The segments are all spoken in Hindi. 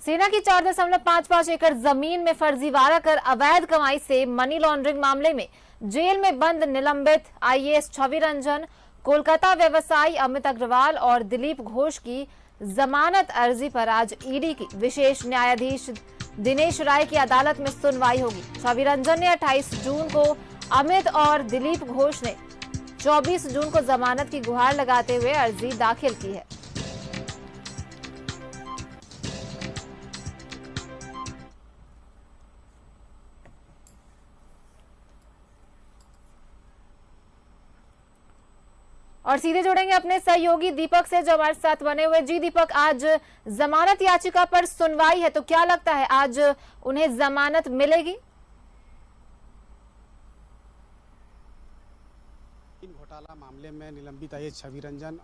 सेना की 4.55 एकड़ जमीन में फर्जीवाड़ा कर अवैध कमाई से मनी लॉन्ड्रिंग मामले में जेल में बंद निलंबित आईएएस छवि रंजन, कोलकाता व्यवसायी अमित अग्रवाल और दिलीप घोष की जमानत अर्जी पर आज ईडी की विशेष न्यायाधीश दिनेश राय की अदालत में सुनवाई होगी। छवि रंजन ने 28 जून को, अमित और दिलीप घोष ने 24 जून को जमानत की गुहार लगाते हुए अर्जी दाखिल की है। और सीधे जुड़ेंगे अपने सहयोगी दीपक से जो हमारे साथ बने हुए। जी दीपक, आज जमानत याचिका पर सुनवाई है, तो क्या लगता है आज उन्हें जमानत मिलेगी? घोटाला मामले में निलंबित आईएएस छवि रंजन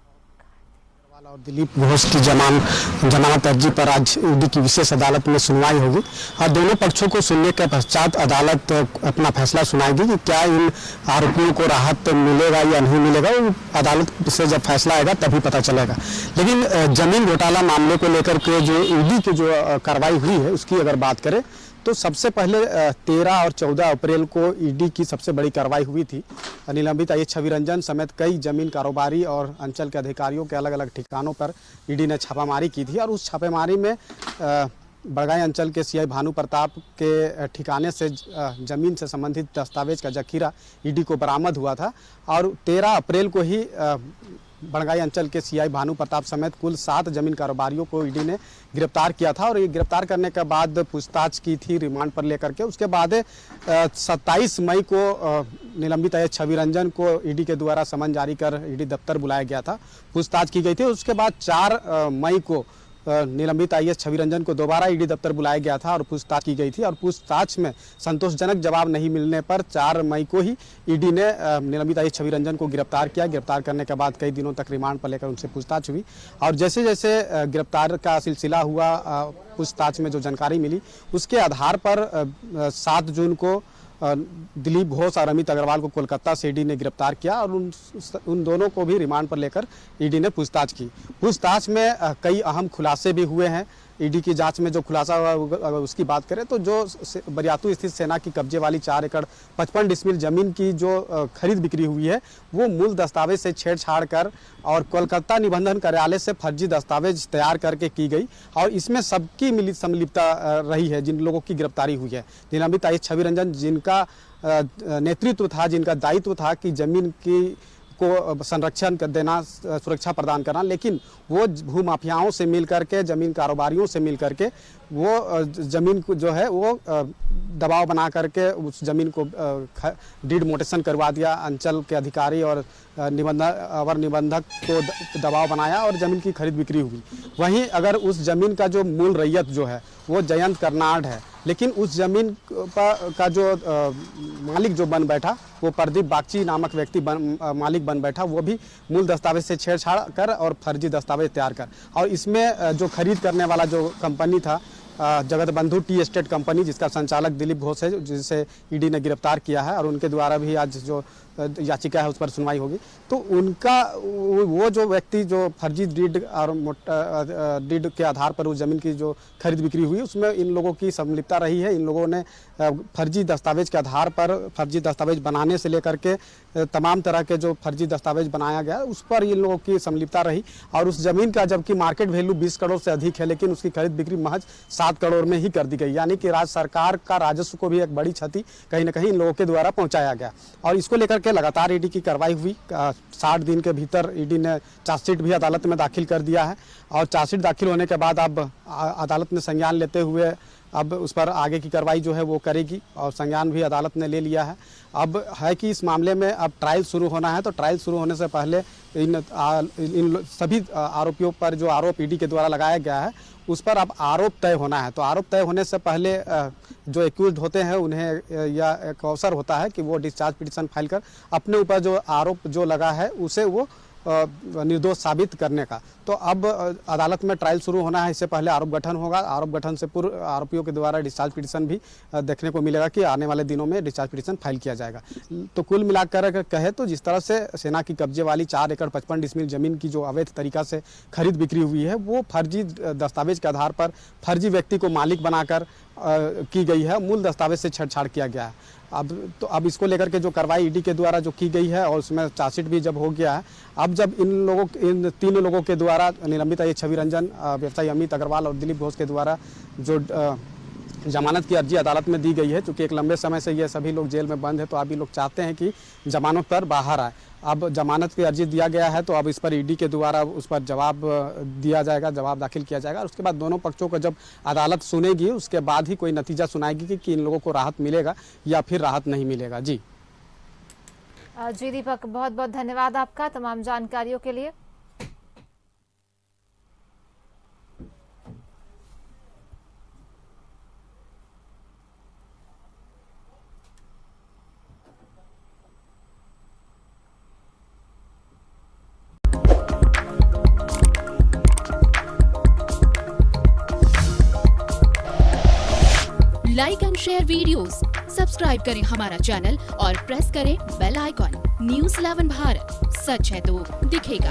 और दिलीप घोष की जमानत अर्जी पर आज ईडी की विशेष अदालत में सुनवाई होगी और दोनों पक्षों को सुनने के पश्चात अदालत अपना फैसला सुनाएगी कि क्या इन आरोपियों को राहत मिलेगा या नहीं मिलेगा। वो अदालत से जब फैसला आएगा तभी पता चलेगा। लेकिन जमीन घोटाला मामले को लेकर के जो ईडी की जो कार्रवाई हुई है उसकी अगर बात करें तो सबसे पहले 13 और 14 अप्रैल को ईडी की सबसे बड़ी कार्रवाई हुई थी। निलंबित आईएएस छवि रंजन समेत कई जमीन कारोबारी और अंचल के अधिकारियों के अलग अलग ठिकानों पर ईडी ने छापामारी की थी और उस छापेमारी में बड़गाई अंचल के सीआई भानु प्रताप के ठिकाने से जमीन से संबंधित दस्तावेज का जखीरा ईडी को बरामद हुआ था और 13 अप्रैल को ही बड़गाई अंचल के सीआई भानु प्रताप समेत कुल 7 जमीन कारोबारियों को ईडी ने गिरफ्तार किया था और ये गिरफ्तार करने के बाद पूछताछ की थी रिमांड पर लेकर के। उसके बाद 27 मई को निलंबित आईएएस छवि रंजन को ईडी के द्वारा समन जारी कर ईडी दफ्तर बुलाया गया था, पूछताछ की गई थी। उसके बाद 4 मई को निलंबित आईएएस छवि रंजन को दोबारा ईडी दफ्तर बुलाया गया था और पूछताछ की गई थी और पूछताछ में संतोषजनक जवाब नहीं मिलने पर 4 मई को ही ईडी ने निलंबित आईएएस छवि रंजन को गिरफ्तार किया। गिरफ्तार करने के बाद कई दिनों तक रिमांड पर लेकर उनसे पूछताछ हुई और जैसे जैसे गिरफ्तार का सिलसिला हुआ, पूछताछ में जो जानकारी मिली उसके आधार पर 7 जून को दिलीप घोष और अमित अग्रवाल को कोलकाता से ईडी ने गिरफ्तार किया और उन दोनों को भी रिमांड पर लेकर ईडी ने पूछताछ की। पूछताछ में कई अहम खुलासे भी हुए हैं। ईडी की जांच में जो खुलासा हुआ अगर उसकी बात करें तो जो बरियातू स्थित सेना की कब्जे वाली 4 एकड़ 55 डिसमिल जमीन की जो खरीद बिक्री हुई है वो मूल दस्तावेज से छेड़छाड़ कर और कोलकाता निबंधन कार्यालय से फर्जी दस्तावेज तैयार करके की गई और इसमें सबकी संलिप्तता रही है जिन लोगों की गिरफ्तारी हुई है। निलंबित आईएएस छवि रंजन जिनका नेतृत्व था, जिनका दायित्व था कि जमीन की को संरक्षण कर देना, सुरक्षा प्रदान करना, लेकिन वो भूमाफियाओं से मिल करके, जमीन कारोबारियों से मिल करके वो जमीन को जो है वो दबाव बना करके उस जमीन को डीड मोटेशन करवा दिया। अंचल के अधिकारी और निबंधक को दबाव बनाया और जमीन की खरीद बिक्री हुई। वहीं अगर उस जमीन का जो मूल रैयत जो है वो जयंत कर्नाड है, लेकिन उस जमीन का जो मालिक जो बन बैठा वो प्रदीप बागची नामक व्यक्ति मालिक बन बैठा, वो भी मूल दस्तावेज से छेड़छाड़ कर और फर्जी दस्तावेज तैयार कर। और इसमें जो खरीद करने वाला जो कंपनी था जगत बंधु टी एस्टेट कंपनी, जिसका संचालक दिलीप घोष है, जिसे ईडी ने गिरफ्तार किया है और उनके द्वारा भी आज जो याचिका है उस पर सुनवाई होगी। तो उनका वो जो व्यक्ति जो फर्जी डीड और डीड के आधार पर उस जमीन की जो खरीद बिक्री हुई उसमें इन लोगों की संलिप्तता रही है। इन लोगों ने फर्जी दस्तावेज के आधार पर फर्जी दस्तावेज बनाने से लेकर के तमाम तरह के जो फर्जी दस्तावेज बनाया गया उस पर इन लोगों की संलिप्तता रही और उस जमीन का जबकि मार्केट वैल्यू 20 करोड़ से अधिक है, लेकिन उसकी खरीद बिक्री महज 7 करोड़ में ही कर दी गई। यानी कि राज्य सरकार का राजस्व को भी एक बड़ी क्षति कहीं ना कहीं इन लोगों के द्वारा पहुंचाया गया और इसको लेकर के लगातार ईडी की कार्रवाई हुई। 60 दिन के भीतर ईडी ने चार्जशीट भी अदालत में दाखिल कर दिया है और चार्जशीट दाखिल होने के बाद अब अदालत ने संज्ञान लेते हुए अब उस पर आगे की कार्रवाई जो है वो करेगी और संज्ञान भी अदालत ने ले लिया है। अब है कि इस मामले में अब ट्रायल शुरू होना है, तो ट्रायल शुरू होने से पहले इन सभी आरोपियों पर जो आरोप ईडी के द्वारा लगाया गया है उस पर अब आरोप तय होना है। तो आरोप तय होने से पहले जो एक्यूज्ड होते हैं उन्हें या एक अवसर होता है कि वो डिस्चार्ज पिटीशन फाइल कर अपने ऊपर जो आरोप जो लगा है उसे वो निर्दोष साबित करने का। तो अब अदालत में ट्रायल शुरू होना है, इससे पहले आरोप गठन होगा। आरोप गठन से पूर्व आरोपियों के द्वारा डिस्चार्ज पिटीशन भी देखने को मिलेगा कि आने वाले दिनों में डिस्चार्ज पिटीशन फाइल किया जाएगा। तो कुल मिलाकर कहे तो जिस तरह से सेना की कब्जे वाली 4 एकड़ 55 डिसमिल जमीन की जो अवैध तरीका से खरीद बिक्री हुई है, वो फर्जी दस्तावेज के आधार पर फर्जी व्यक्ति को मालिक बनाकर की गई है, मूल दस्तावेज से छेड़छाड़ किया गया है। अब इसको लेकर के जो कार्रवाई ईडी के द्वारा जो की गई है और उसमें चार्जशीट भी जब हो गया है, अब जब इन 3 लोगों के द्वारा निलंबित आईएएस छवि रंजन, व्यवसायी अमित अग्रवाल और दिलीप घोष के द्वारा जो जमानत की अर्जी अदालत में दी गई है, चूँकि एक लंबे समय से ये सभी लोग जेल में बंद है, तो अभी लोग चाहते हैं कि जमानत पर बाहर आए। अब जमानत की अर्जी दिया गया है, तो अब इस पर ईडी के द्वारा उस पर जवाब दिया जाएगा, जवाब दाखिल किया जाएगा और उसके बाद दोनों पक्षों को जब अदालत सुनेगी उसके बाद ही कोई नतीजा सुनाएगी कि इन लोगों को राहत मिलेगा या फिर राहत नहीं मिलेगा। जी दीपक, बहुत बहुत धन्यवाद आपका तमाम जानकारियों के लिए। Like and share videos, subscribe करें हमारा चैनल और प्रेस करें बेल आइकॉन। न्यूज़ 11 भारत, सच है तो दिखेगा।